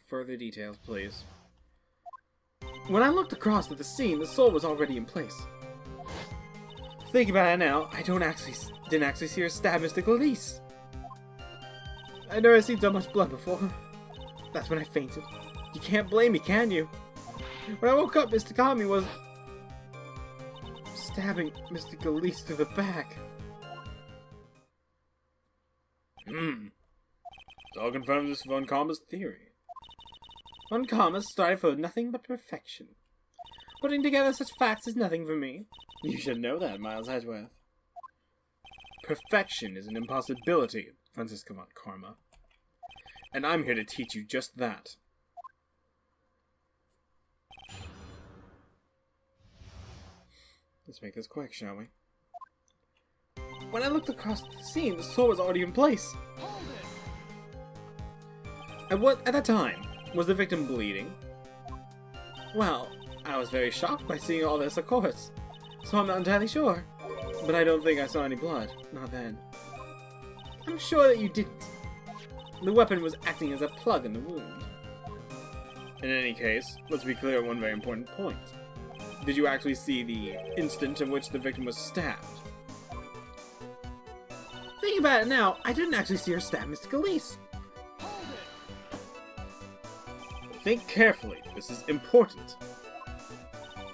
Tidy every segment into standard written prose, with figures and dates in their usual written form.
further details, please. When I looked across at the scene, the sword was already in place. Thinking about it now, I didn't actually see her stab Mr. Gladys. I'd never seen so much blood before. That's when I fainted. You can't blame me, can you? When I woke up, Mr. Kami was stabbing Mr. Gladys through the back. It all confirms this Von Karma's theory. Von Karma started for nothing but perfection. Putting together such facts is nothing for me. You should know that, Miles Edgeworth. Perfection is an impossibility, Francisco Von Karma. And I'm here to teach you just that. Let's make this quick, shall we? When I looked across the scene, the sword was already in place. At that time, was the victim bleeding? Well, I was very shocked by seeing all this, of course. So I'm not entirely sure. But I don't think I saw any blood. Not then. I'm sure that you didn't. The weapon was acting as a plug in the wound. In any case, let's be clear on one very important point. Did you actually see the instant in which the victim was stabbed? Thinking about it now, I didn't actually see her stab Mr. Gladys. Think carefully. This is important.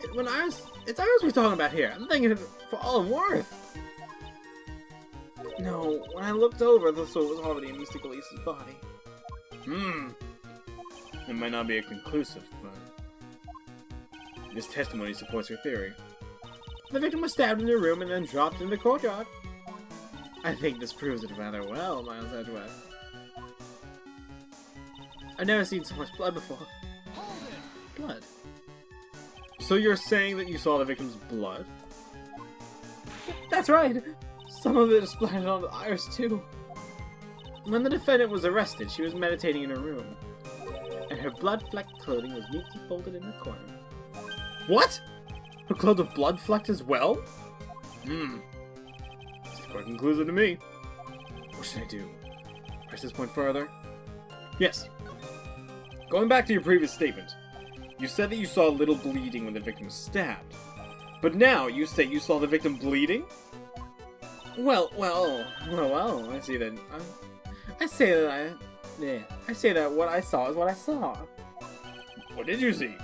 It's Iris we're talking about here. I'm thinking for all I'm worth. No, when I looked over, the sword was already in Mr. Gladys' body. It might not be a conclusive, but this testimony supports your theory. The victim was stabbed in her room and then dropped in the courtyard. I think this proves it rather well, Miles Edgeworth. I've never seen so much blood before. Blood? So you're saying that you saw the victim's blood? That's right! Some of it is splattered on Iris too. When the defendant was arrested, she was meditating in her room. And her blood-flecked clothing was neatly folded in the corner. What? Her clothes were blood-flecked as well? It's quite conclusive to me. What should I do? Press this point further? Yes. Going back to your previous statement, you said that you saw little bleeding when the victim was stabbed. But now you say you saw the victim bleeding? Well, I see that. I say that what I saw is what I saw. What did you see?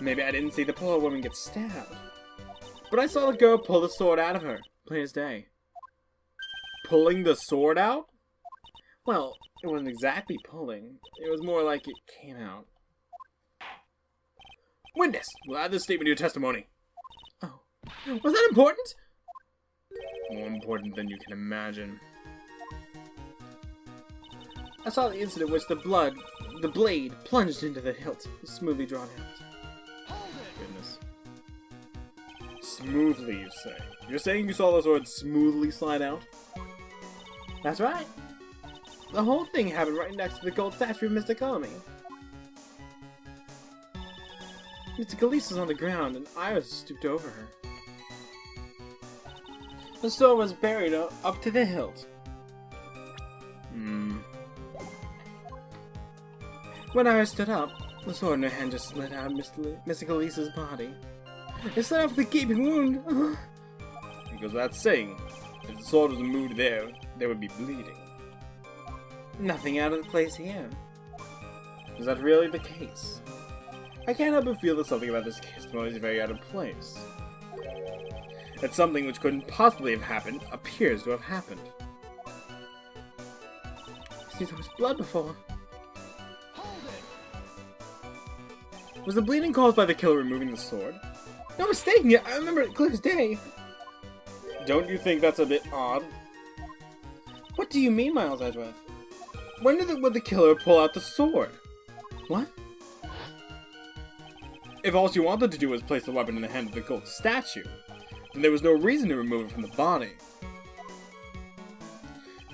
Maybe I didn't see the poor woman get stabbed. But I saw the girl pull the sword out of her, plain as day. Pulling the sword out? Well, it wasn't exactly pulling. It was more like it came out. Witness, we'll add this statement to your testimony. Oh, was that important? More important than you can imagine. I saw the instant in which the blade plunged into the hilt, smoothly drawn out. Goodness. Smoothly, you say? You're saying you saw the sword smoothly slide out? That's right. The whole thing happened right next to the gold statue of Mr. Kami. Mr. Gladys was on the ground, and Iris stooped over her. The sword was buried up to the hilt. When Iris stood up, the sword in her hand just slid out of Mr. Gladys' body. It slid off the gaping wound. Because that's saying, if the sword was moved there would be bleeding. Nothing out of place here. Is that really the case? I can't help but feel that something about this testimony is very out of place. That something which couldn't possibly have happened appears to have happened. I've seen so much blood before. Was the bleeding caused by the killer removing the sword? No mistaking it, I remember it clear as day. Don't you think that's a bit odd? What do you mean, Miles Edgeworth? When would the killer pull out the sword? What? If all she wanted to do was place the weapon in the hand of the gold statue, then there was no reason to remove it from the body.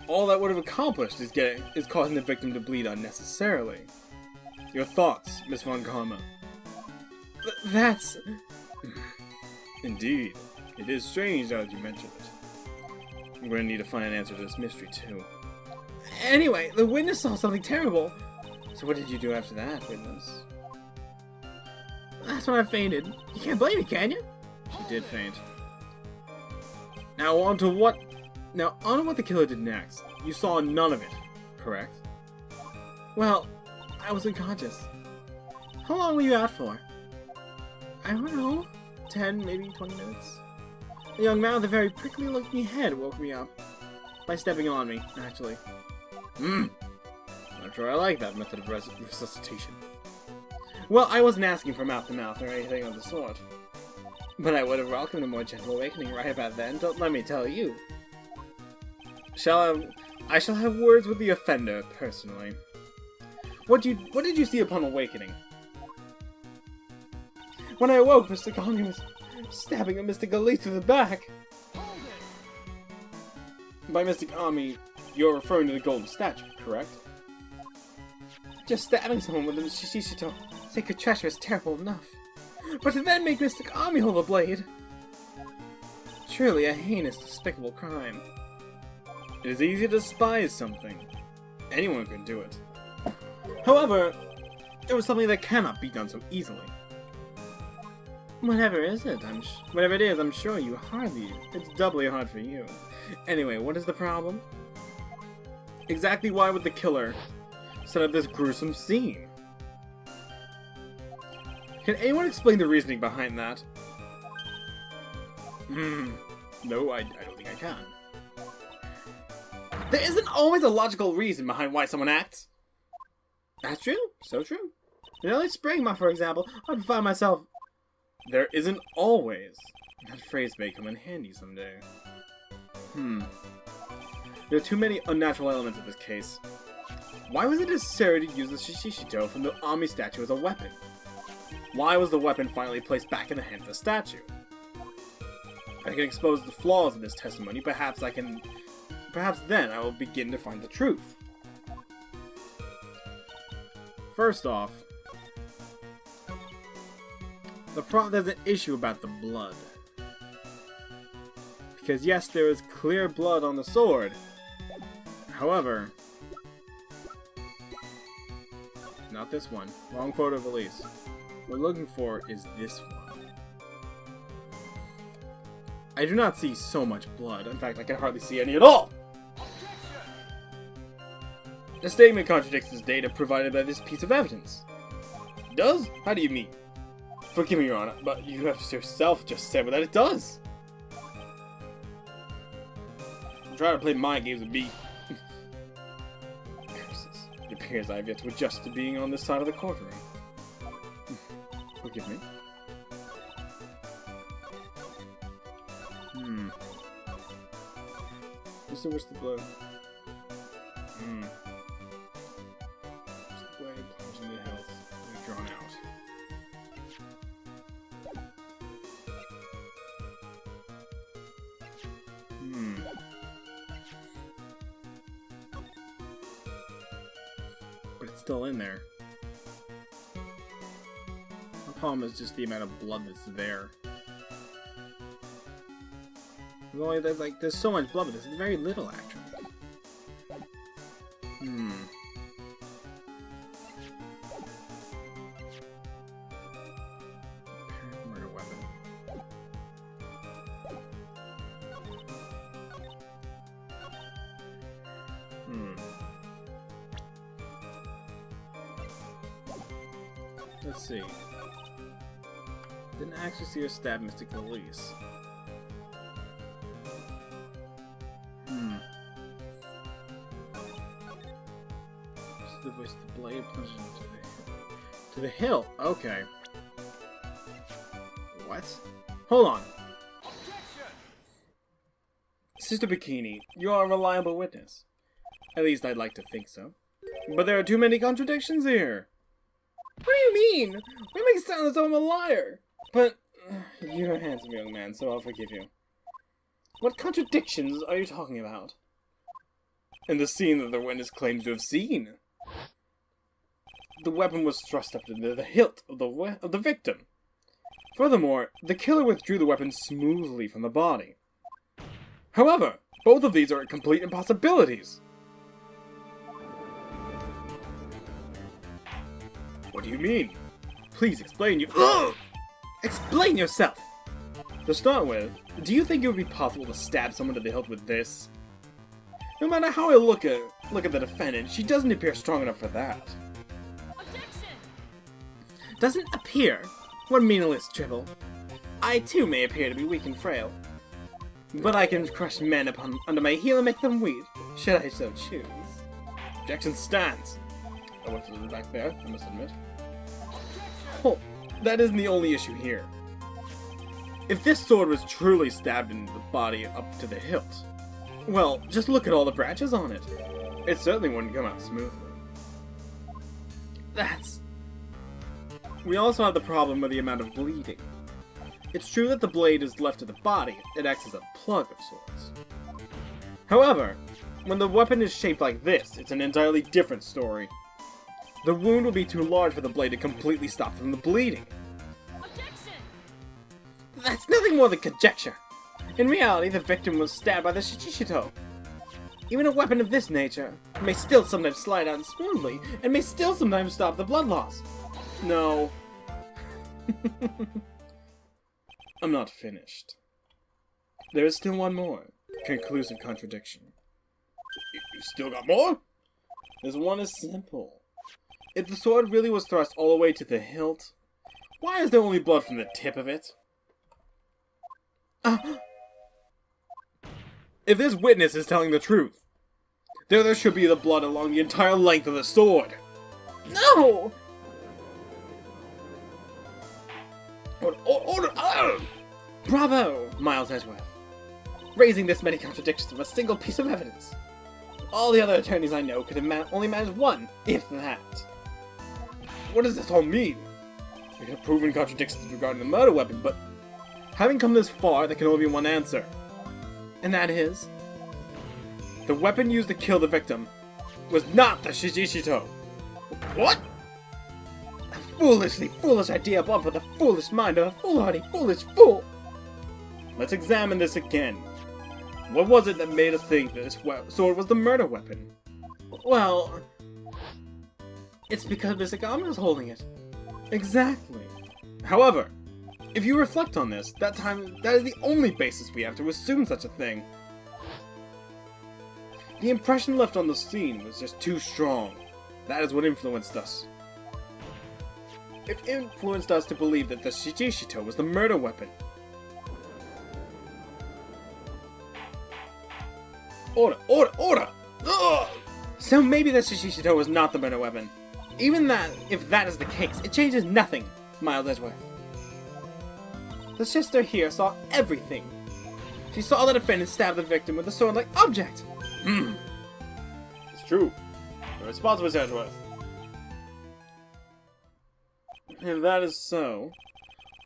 All that would have accomplished is causing the victim to bleed unnecessarily. Your thoughts, Miss Von Karma? That's... Indeed. It is strange now that you mention it. I'm going to need to find an answer to this mystery, too. Anyway, the witness saw something terrible. So what did you do after that, witness? That's when I fainted. You can't blame me, can you? She did faint. Now on to what the killer did next. You saw none of it, correct? Well, I was unconscious. How long were you out for? I don't know. 10, maybe 20 minutes. A young man with a very prickly looking head woke me up. By stepping on me, actually. Not sure I like that method of resuscitation. Well, I wasn't asking for mouth-to-mouth or anything of the sort. But I would have welcomed a more gentle awakening right about then, don't let me tell you. I shall have words with the offender, personally. What did you see upon awakening? When I awoke, Mr. Kong was stabbing at Mr. Gali through the back. By Mr. Kami, you're referring to the golden statue, correct? Just stabbing someone with a Shishito sacred treasure is terrible enough. But to then make Mr. Kami hold the blade... Truly a heinous, despicable crime. It is easy to despise something. Anyone can do it. However, there was something that cannot be done so easily. Whatever it is, I'm sure it's doubly hard for you. Anyway, what is the problem? Exactly why would the killer set up this gruesome scene? Can anyone explain the reasoning behind that? No, I don't think I can. There isn't always a logical reason behind why someone acts. That's true. So true. In early spring, for example, I'd find myself... There isn't always. That phrase may come in handy someday. There are too many unnatural elements in this case. Why was it necessary to use the Shishito from the Ami statue as a weapon? Why was the weapon finally placed back in the hand of the statue? I can expose the flaws in this testimony. Perhaps then I will begin to find the truth. First off, there's an issue about the blood. Because yes, there is clear blood on the sword. However, not this one. Wrong photo of Elise. What we're looking for is this one. I do not see so much blood. In fact, I can hardly see any at all. The statement contradicts this data provided by this piece of evidence. It does? How do you mean? Forgive me, Your Honor, but you have yourself just said that it does. I'm trying to play mind games with me. Curses. It appears I have yet to adjust to being on this side of the courtroom. Forgive me. Just wish the blood. Just the blade plunging the health. Drawn out. But it's still in there. The problem is just the amount of blood that's there. There's so much blood, but there's very little actually. Apparent murder weapon. Let's see. Didn't actually see her stab Mr. Elise. The blade plunged into the hill. Okay. What? Hold on. Sister Bikini, you are a reliable witness. At least I'd like to think so. But there are too many contradictions here. What do you mean? What makes it sound as though I'm a liar? But you're a handsome young man, so I'll forgive you. What contradictions are you talking about? In the scene that the witness claims to have seen. The weapon was thrust up into the hilt of the victim. Furthermore, the killer withdrew the weapon smoothly from the body. However, both of these are complete impossibilities. What do you mean? Please explain Ugh! Explain yourself! To start with, do you think it would be possible to stab someone to the hilt with this? No matter how I look at the defendant, she doesn't appear strong enough for that. Objection! Doesn't appear? What meaningless dribble. I too may appear to be weak and frail. But I can crush men under my heel and make them weak, should I so choose. Objection stands. I went to the back there, I must admit. Oh, that isn't the only issue here. If this sword was truly stabbed into the body up to the hilt, well, just look at all the branches on it. It certainly wouldn't come out smoothly. We also have the problem with the amount of bleeding. It's true that the blade is left to the body, it acts as a plug of sorts. However, when the weapon is shaped like this, it's an entirely different story. The wound will be too large for the blade to completely stop from the bleeding. Objection! That's nothing more than conjecture. In reality, the victim was stabbed by the Shichishito. Even a weapon of this nature may still sometimes slide out smoothly, and may still sometimes stop the blood loss. No. I'm not finished. There is still one more. Conclusive contradiction. You still got more? This one is simple. If the sword really was thrust all the way to the hilt, why is there only blood from the tip of it? If this witness is telling the truth, there should be the blood along the entire length of the sword. No! Bravo, Miles Edgeworth. Raising this many contradictions from a single piece of evidence. All the other attorneys I know could have only managed one, if that. What does this all mean? We could have proven contradictions regarding the murder weapon, but having come this far, there can only be one answer. And that is, the weapon used to kill the victim was not the Shijishito. What? A foolish idea born from the foolish mind of a foolhardy, foolish fool. Let's examine this again. What was it that made us think that this sword was the murder weapon? Well, it's because Misagami was holding it. Exactly. However, if you reflect on this, that is the only basis we have to assume such a thing. The impression left on the scene was just too strong. That is what influenced us. It influenced us to believe that the Shijishito was the murder weapon. Order! Ugh! So maybe the Shijishito was not the murder weapon. Even that, if that is the case, it changes nothing, Miles Edgeworth. The sister here saw everything. She saw the defendant stab the victim with a sword-like object. It's true. You're responsible, Mr. Edgeworth. If that is so,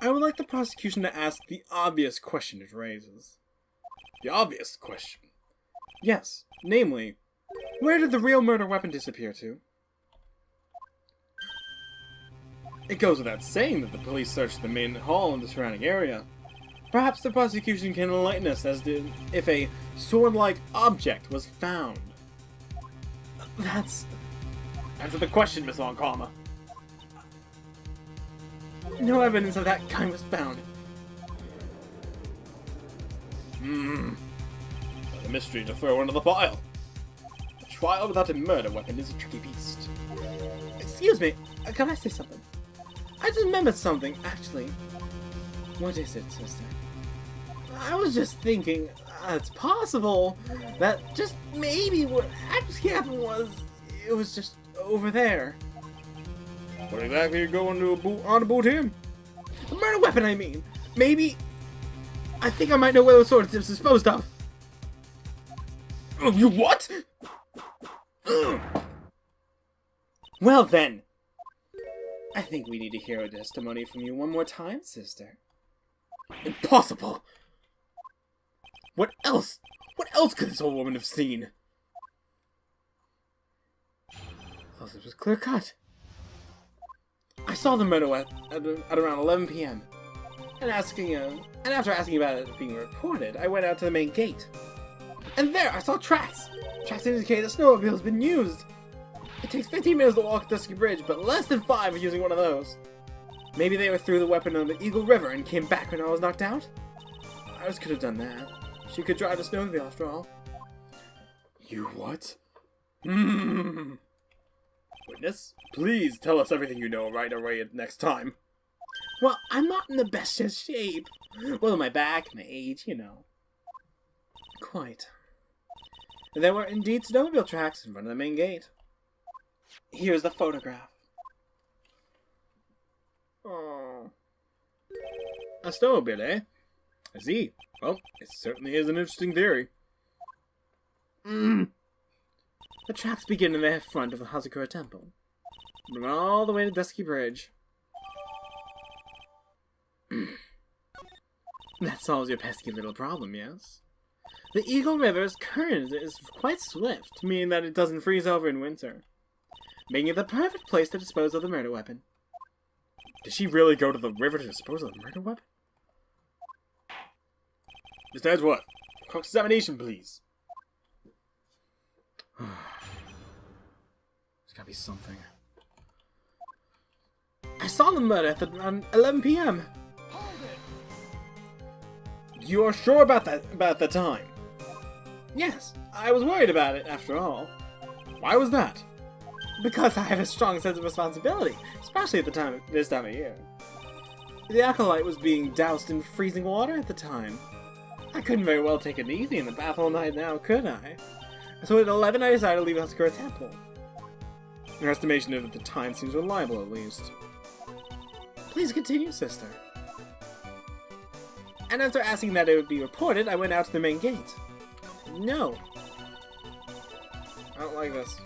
I would like the prosecution to ask the obvious question it raises. The obvious question? Yes, namely, where did the real murder weapon disappear to? It goes without saying that the police searched the main hall and the surrounding area. Perhaps the prosecution can enlighten us as to if a sword-like object was found. Answer the question, Miss Longcalma. No evidence of that kind was found. A mystery to throw under the pile. A trial without a murder weapon is a tricky beast. Excuse me, can I say something? I just remembered something, actually. What is it, sister? I was just thinking, it's possible that just maybe what actually happened was, it was just over there. What exactly are you going to on about him? The murder weapon, I mean. Maybe. I think I might know where the sword is disposed of. You what? Well then. I think we need to hear a testimony from you one more time, sister. Impossible! What else? What else could this old woman have seen? I thought this was clear cut. I saw the murder at around 11 p.m. And after asking about it being reported, I went out to the main gate. And there I saw tracks! Tracks indicate a snowmobile has been used! It takes 15 minutes to walk Dusky Bridge, but less than 5 using one of those. Maybe they threw the weapon on the Eagle River and came back when I was knocked out? Iris could have done that. She could drive the snowmobile after all. You what? Witness, please tell us everything you know right away next time. Well, I'm not in the best of shape. Well, my back, my age, you know. Quite. There were indeed snowmobile tracks in front of the main gate. Here's the photograph. Oh. A snowmobile, eh? I see. Well, it certainly is an interesting theory. The tracks begin in the front of the Hazakura Temple, and run all the way to Dusky Bridge. That solves your pesky little problem, yes? The Eagle River's current is quite swift, meaning that it doesn't freeze over in winter, making it the perfect place to dispose of the murder weapon. Did she really go to the river to dispose of the murder weapon? Mr. Edgeworth, cross-examination, please. There's gotta be something. I saw the murder at around 11 p.m. You are sure about the time? Yes, I was worried about it, after all. Why was that? Because I have a strong sense of responsibility, especially at this time of year. The acolyte was being doused in freezing water at the time. I couldn't very well take it easy in the bath all night now, could I? So at 11 I decided to leave Hazakura Temple. Your estimation of the time seems reliable, at least. Please continue, sister. And after asking that it would be reported, I went out to the main gate. No. I don't like this.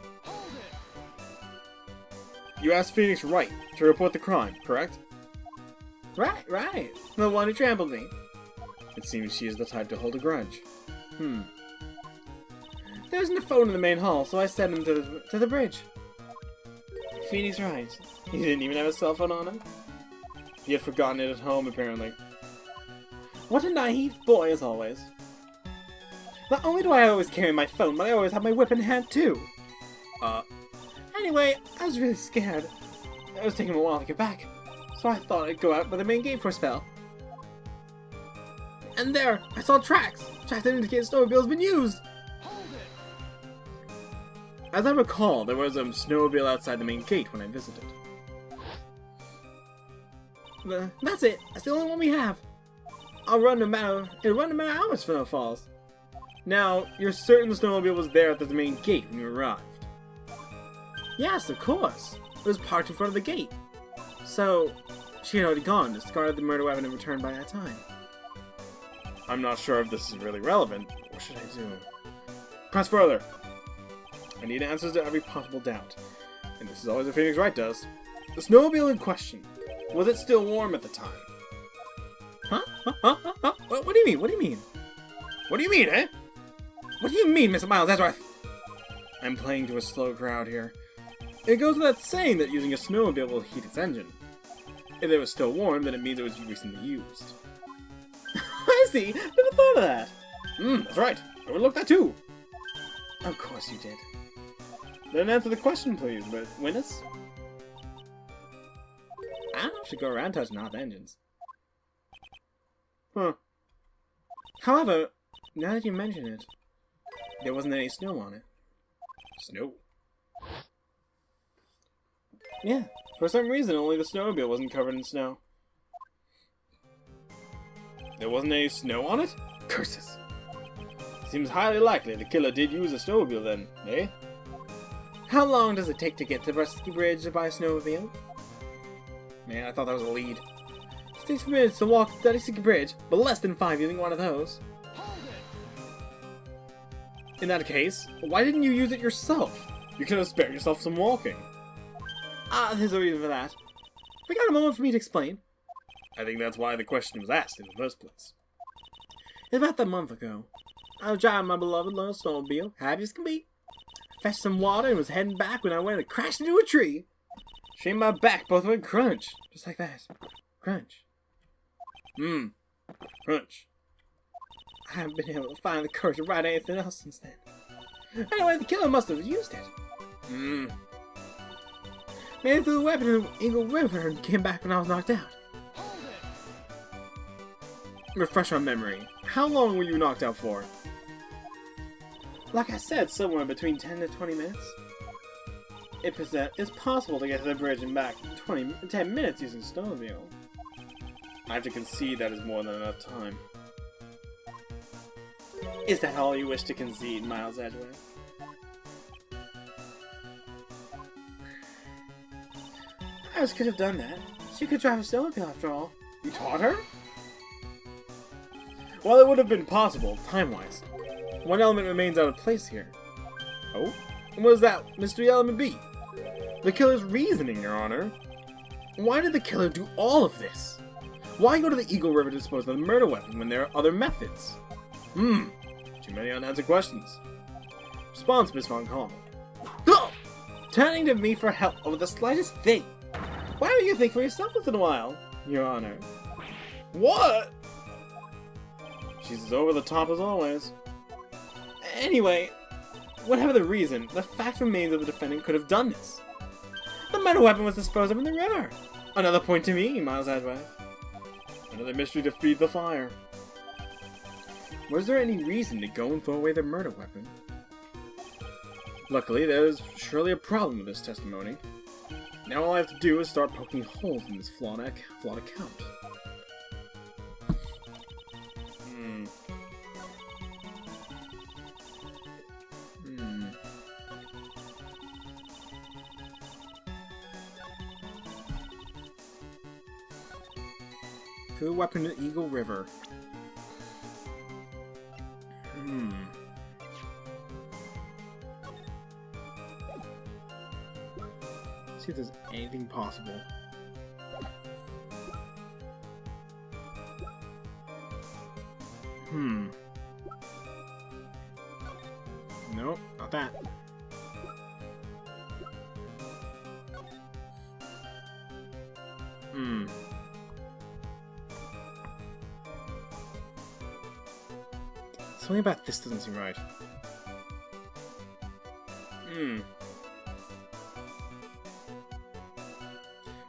You asked Phoenix Wright to report the crime, correct? Right. The one who trampled me. It seems she is the type to hold a grudge. There isn't a phone in the main hall, so I sent him to the bridge. Phoenix Wright. He didn't even have a cell phone on him. He had forgotten it at home, apparently. What a naive boy, as always. Not only do I always carry my phone, but I always have my whip in hand, too. Anyway, I was really scared. It was taking a while to get back, so I thought I'd go out by the main gate for a spell. And there, I saw tracks that indicate a snowmobile has been used. As I recall, there was a snowmobile outside the main gate when I visited. That's it. That's the only one we have. It'll run no matter how much snow falls. Now, you're certain the snowmobile was there at the main gate when you arrived? Yes, of course. It was parked in front of the gate. So, she had already gone, discarded the murder weapon, and returned by that time. I'm not sure if this is really relevant. What should I do? Press further. I need answers to every possible doubt. And this is always what Phoenix Wright does. The snowmobile in question. Was it still warm at the time? Huh? What do you mean? What do you mean? What do you mean, eh? What do you mean, Mr. Miles Edgeworth? I'm playing to a slow crowd here. It goes without saying that using a snowmobile will heat its engine. If it was still warm, then it means it was recently used. I see! Never thought of that! That's right. I would look that too! Of course you did. Then answer the question, please, but witness? I don't know if I should go around touching hot engines. Huh. However, now that you mention it, there wasn't any snow on it. Snow? Yeah, for some reason only the snowmobile wasn't covered in snow. There wasn't any snow on it? Curses! Seems highly likely the killer did use a snowmobile then, eh? How long does it take to get to Dusky Bridge by a snowmobile? Man, I thought that was a lead. It takes minutes to walk to Dusky Bridge, but less than 5 using one of those. In that case, why didn't you use it yourself? You could have spared yourself some walking. There's a reason for that. We got a moment for me to explain. I think that's why the question was asked in the first place. About a month ago, I was driving my beloved little snowmobile, happy as can be. I fetched some water and was heading back when I went and crashed into a tree. She and my back both went crunch, just like that. Crunch. Crunch. I haven't been able to find the courage to write anything else since then. Anyway, the killer must have used it. Made it through the weapon in Eagle River and came back when I was knocked out. Refresh our memory. How long were you knocked out for? Like I said, somewhere between 10 to 20 minutes. It's possible to get to the bridge and back in 10 minutes using snowmobile. I have to concede that is more than enough time. Is that all you wish to concede, Miles Edgeworth? Iris could have done that. She could drive a snowmobile after all. You taught her? While it would have been possible, time-wise, one element remains out of place here. Oh? And what does that mystery element be? The killer's reasoning, Your Honor. Why did the killer do all of this? Why go to the Eagle River to dispose of the murder weapon when there are other methods? Too many unanswered questions. Response, Miss Von Calm. Turning to me for help over the slightest thing. Why don't you think for yourself once in a while, Your Honor? What? She's as over the top as always. Anyway, whatever the reason, the fact remains that the defendant could have done this. The murder weapon was disposed of in the river. Another point to me, Miles Edgeworth. Another mystery to feed the fire. Was there any reason to go and throw away the murder weapon? Luckily, there is surely a problem with this testimony. Now all I have to do is start poking holes in this flawed account. Threw the weapon in Eagle River. See if there's anything possible. Nope, not that. Something about this doesn't seem right.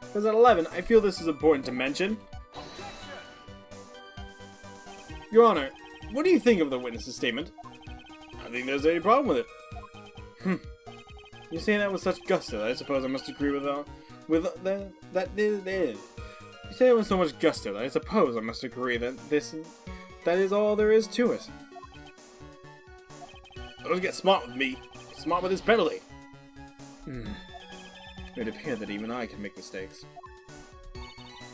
Because at 11, I feel this is important to mention. Your Honor, what do you think of the witness's statement? I don't think there's any problem with it. You say that with such gusto that I suppose I must agree You say it with so much gusto that I suppose I must agree that that is all there is to it. Don't get smart with me. Get smart with this penalty. It would appear that even I can make mistakes.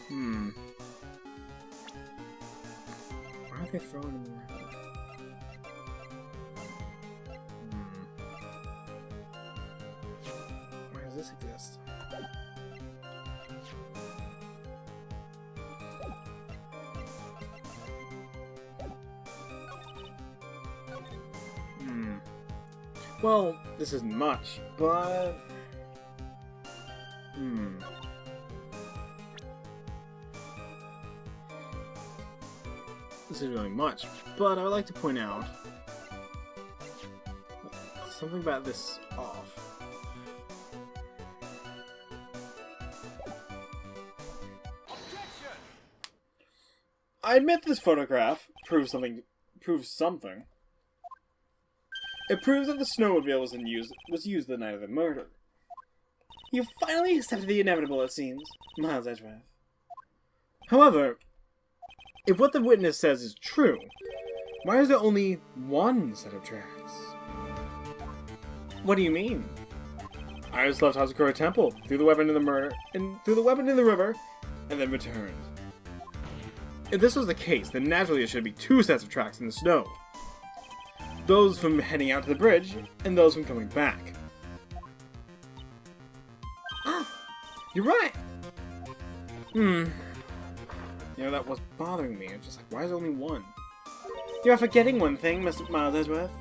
Why are they throwing him around? Why does this exist? Well, this isn't much, but... This isn't really much, but I would like to point out something about this off. I admit this photograph proves something. It proves that the snowmobile was used the night of the murder. You finally accepted the inevitable, it seems, Miles Edgeworth. However, if what the witness says is true, why is there only one set of tracks? What do you mean? Iris left Hazakura Temple, threw the weapon in the river, and then returned. If this was the case, then naturally there should be two sets of tracks in the snow. Those from heading out to the bridge, and those from coming back. Ah, you're right! You know, that was bothering me. It's just like, why is there only one? You're forgetting one thing, Mr. Miles Edgeworth.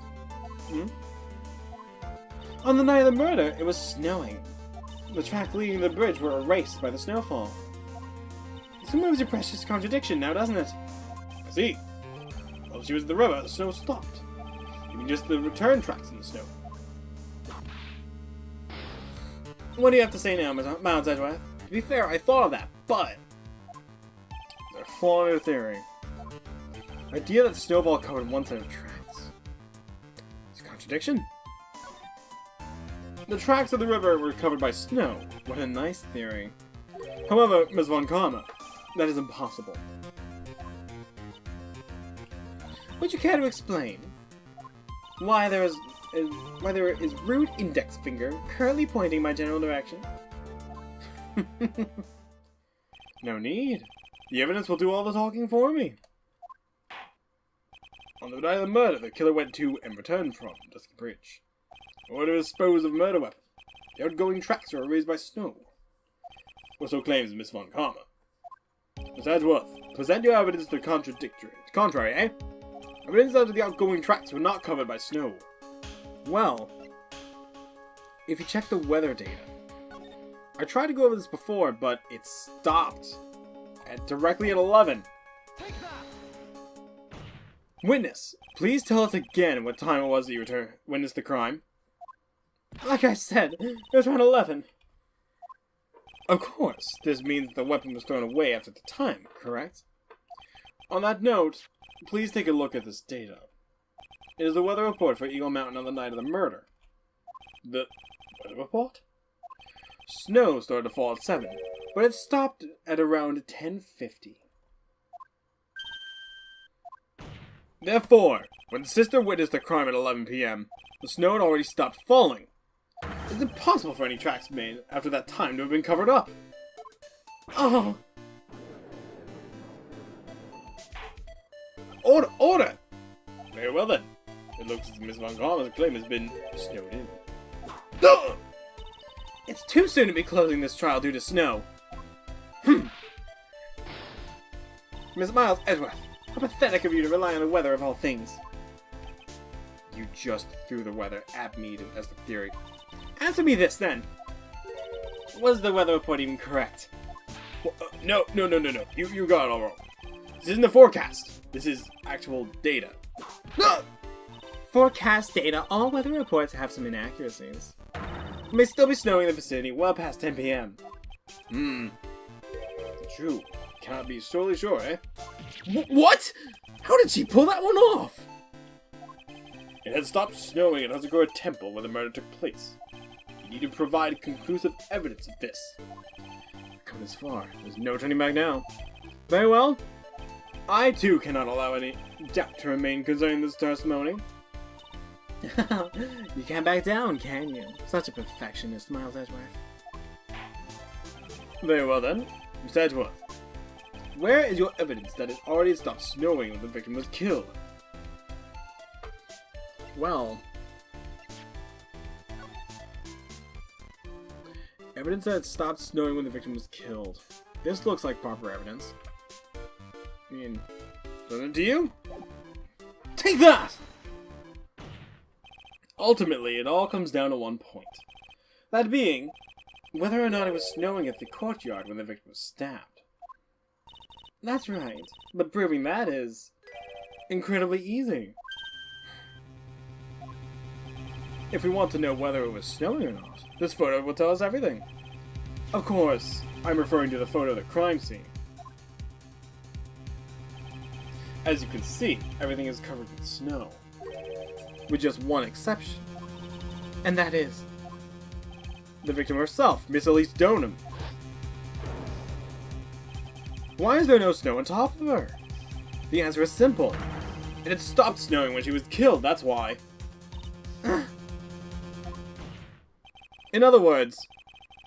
On the night of the murder, it was snowing. The track leading to the bridge were erased by the snowfall. This removes your precious contradiction now, doesn't it? I see. While she was in the river, the snow stopped. Even just the return tracks in the snow. What do you have to say now, Miles Edgeworth? To be fair, I thought of that, but there's a flaw in your theory. The idea that Snowball covered one set of tracks. It's a contradiction. The tracks of the river were covered by snow. What a nice theory. However, Ms. Von Karma, that is impossible. Would you care to explain why there is root index finger currently pointing my general direction? No need. The evidence will do all the talking for me. On the night of the murder, the killer went to and returned from Dusky Bridge. In order to dispose of murder weapon, the outgoing tracks are erased by snow. Or so claims Miss Von Karma. Miss Edgeworth, present your evidence to contrary, eh? Evidence that the outgoing tracks were not covered by snow. Well, if you check the weather data, I tried to go over this before, but it stopped directly at 11. Witness, please tell us again what time it was that you witnessed the crime. Like I said, it was around 11. Of course, this means the weapon was thrown away after the time, correct? On that note, please take a look at this data. It is the weather report for Eagle Mountain on the night of the murder. The weather report? Snow started to fall at 7, but it stopped at around 10:50. Therefore, when the sister witnessed the crime at 11 p.m., the snow had already stopped falling. It's impossible for any tracks made after that time to have been covered up. Oh! Order! Order! Very well then. It looks as if Miss Von Karma's claim has been snowed in. Ugh! It's too soon to be closing this trial due to snow. Miss Miles Edgeworth, how pathetic of you to rely on the weather of all things. You just threw the weather at me as the theory. Answer me this then. Was the weather report even correct? Well, no. You got it all wrong. This isn't a forecast. This is actual data. Forecast data. All weather reports have some inaccuracies. It may still be snowing in the vicinity well past 10 p.m. True. Cannot be solely sure, eh? What? How did she pull that one off? It had stopped snowing at Hazagora Temple where the murder took place. You need to provide conclusive evidence of this. Come this far. There's no turning back now. Very well. I too cannot allow any doubt to remain concerning this testimony. You can't back down, can you? Such a perfectionist, Miles Edgeworth. Very well then, Mr. Edgeworth. Where is your evidence that it already stopped snowing when the victim was killed? Well, evidence that it stopped snowing when the victim was killed. This looks like proper evidence. I mean, doesn't it to you? Take that! Ultimately, it all comes down to one point. That being, whether or not it was snowing at the courtyard when the victim was stabbed. That's right, but proving that is incredibly easy. If we want to know whether it was snowing or not, this photo will tell us everything. Of course, I'm referring to the photo of the crime scene. As you can see, everything is covered with snow. With just one exception. And that is the victim herself, Miss Elise Donham. Why is there no snow on top of her? The answer is simple. It had stopped snowing when she was killed, that's why. In other words,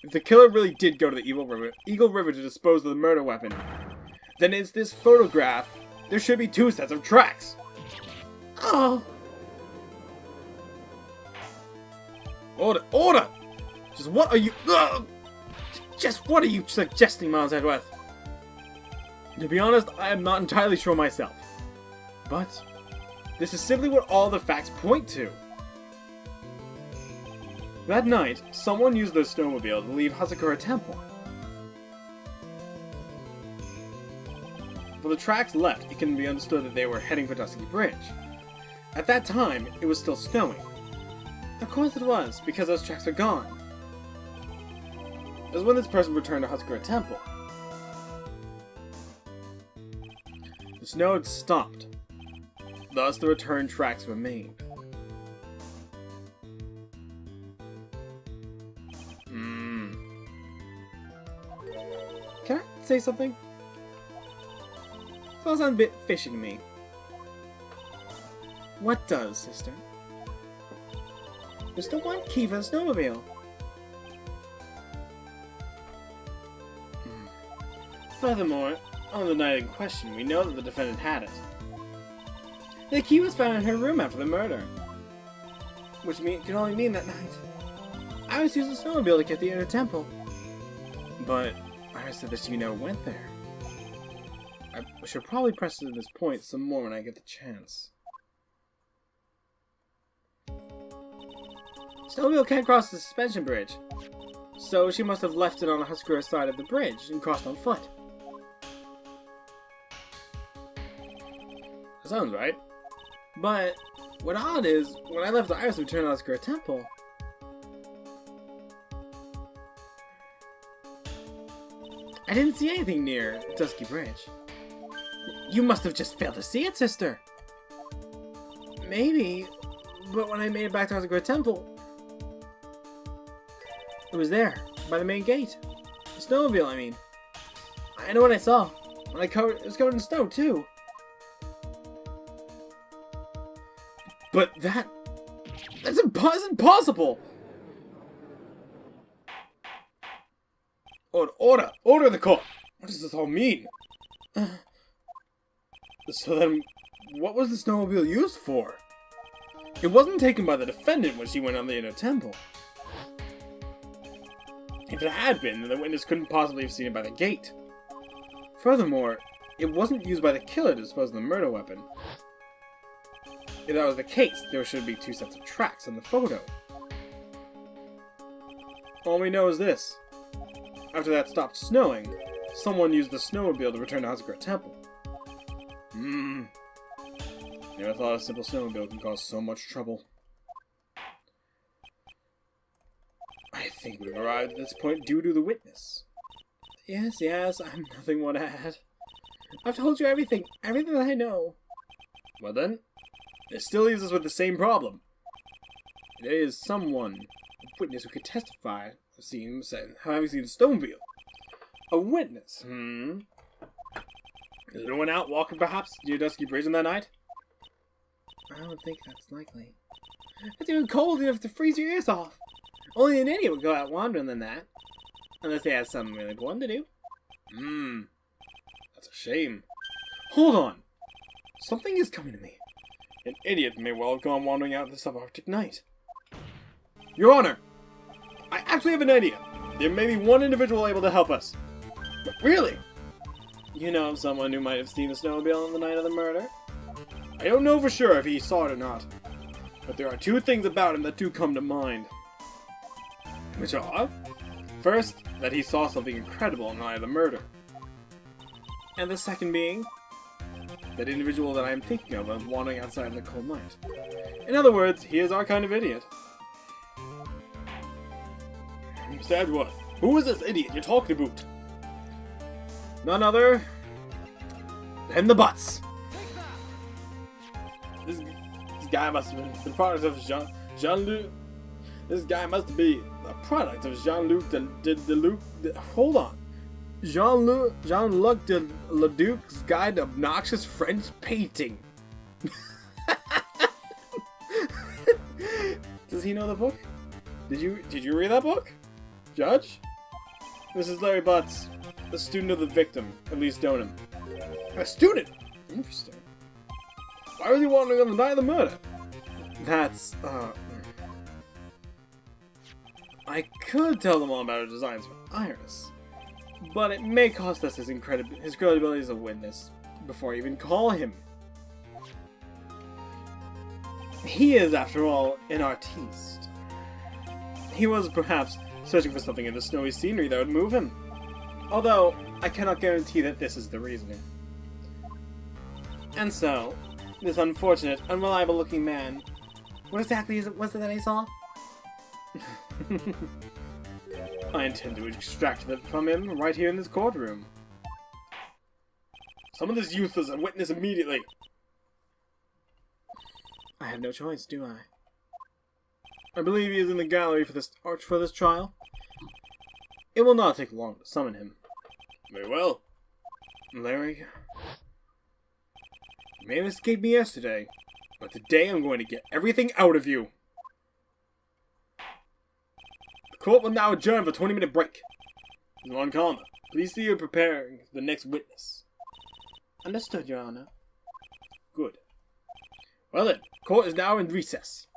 if the killer really did go to the Eagle River to dispose of the murder weapon, then in this photograph, there should be 2 sets of tracks. Oh. Order! Order! Just what are you... Just what are you suggesting, Miles Edgeworth? To be honest, I am not entirely sure myself. But this is simply what all the facts point to. That night, someone used their snowmobile to leave Hazakura Temple. For the tracks left, it can be understood that they were heading for Dusky Bridge. At that time, it was still snowing. Of course it was, because those tracks are gone. is when this person returned to Huskura Temple. The snow had stopped. Thus, the return tracks remained. Can I say something? That sounds a bit fishy to me. What does, sister? There's still one key for the snowmobile. Furthermore, on the night in question, we know that the defendant had it. The key was found in her room after the murder. Which can only mean that night I was using the snowmobile to get the inner temple. But I said that she never went there. I should probably press it at this point some more when I get the chance. Snowmobile can't cross the suspension bridge, so she must have left it on the Huskura side of the bridge and crossed on foot. That sounds right. But what odd is, when I left the Iris to return to Huskura Temple, I didn't see anything near Dusky Bridge. You must have just failed to see it, sister. Maybe, but when I made it back to Huskura Temple, it was there, by the main gate. The snowmobile, I mean. I know what I saw. When it was covered in snow, too. But that's impossible! Order the court! What does this all mean? So then, what was the snowmobile used for? It wasn't taken by the defendant when she went on the inner temple. If it had been, then the witness couldn't possibly have seen it by the gate. Furthermore, it wasn't used by the killer to dispose of the murder weapon. If that was the case, there should be 2 sets of tracks in the photo. All we know is this. After that stopped snowing, someone used the snowmobile to return to Huskura Temple. Never thought a simple snowmobile could cause so much trouble. I think we've arrived at this point due to the witness. Yes, I have nothing more to add. I've told you everything that I know. Well then, it still leaves us with the same problem. There is someone, a witness who could testify of having seen the snowmobile. A witness, Is anyone out walking perhaps near Dusky Bridge on that night? I don't think that's likely. It's even cold enough to freeze your ears off. Only an idiot would go out wandering than that. Unless they had something really important to do. That's a shame. Hold on. Something is coming to me. An idiot may well have gone wandering out this subarctic night. Your Honor! I actually have an idea. There may be one individual able to help us. But really? You know of someone who might have seen the snowmobile on the night of the murder? I don't know for sure if he saw it or not. But there are 2 things about him that do come to mind. Which are, first, that he saw something incredible on the night of the murder. And the second being, that individual that I am thinking of was wandering outside in the cold night. In other words, he is our kind of idiot. Mr. Edgeworth, who is this idiot you're talking about? None other than the Butts. This guy must have been the product of Jean-Luc. This guy must be a product of Jean-Luc hold on. Jean-Luc de Leduc's Guide to Obnoxious French Painting. Does he know the book? Did you read that book? Judge? This is Larry Butts, a student of the victim, at least Donham. A student? Interesting. Why was he wandering on the night of the murder? That's, I could tell them all about our designs for Iris, but it may cost us his credibility as a witness before I even call him. He is, after all, an artiste. He was, perhaps, searching for something in the snowy scenery that would move him. Although, I cannot guarantee that this is the reasoning. And so, this unfortunate, unreliable-looking man, what exactly was it that I saw? I intend to extract them from him right here in this courtroom. Summon this useless witness immediately. I have no choice, do I? I believe he is in the gallery for this trial. It will not take long to summon him. Very well. Larry, you may have escaped me yesterday, but today I'm going to get everything out of you. The court will now adjourn for a 20-minute break. Lord Connor, please see you preparing the next witness. Understood, Your Honor. Good. Well then, court is now in recess.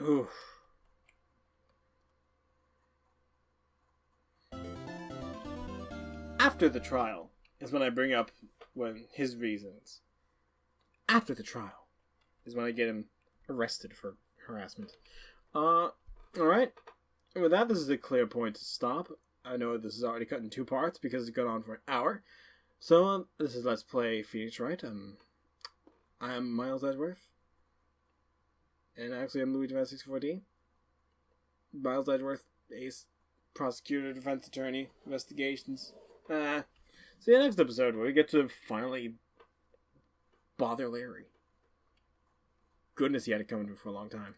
Oof. After the trial is when I bring up his reasons. After the trial is when I get him arrested for harassment. Alright. With that, this is a clear point to stop. I know this is already cut in 2 parts because it's gone on for an hour. So, this is Let's Play Phoenix Wright. I'm Miles Edgeworth. And actually, I'm Louis Devine 64D. Miles Edgeworth, ace, prosecutor, defense attorney, investigations. See you next episode where we get to finally bother Larry. Goodness, he had it coming for a long time.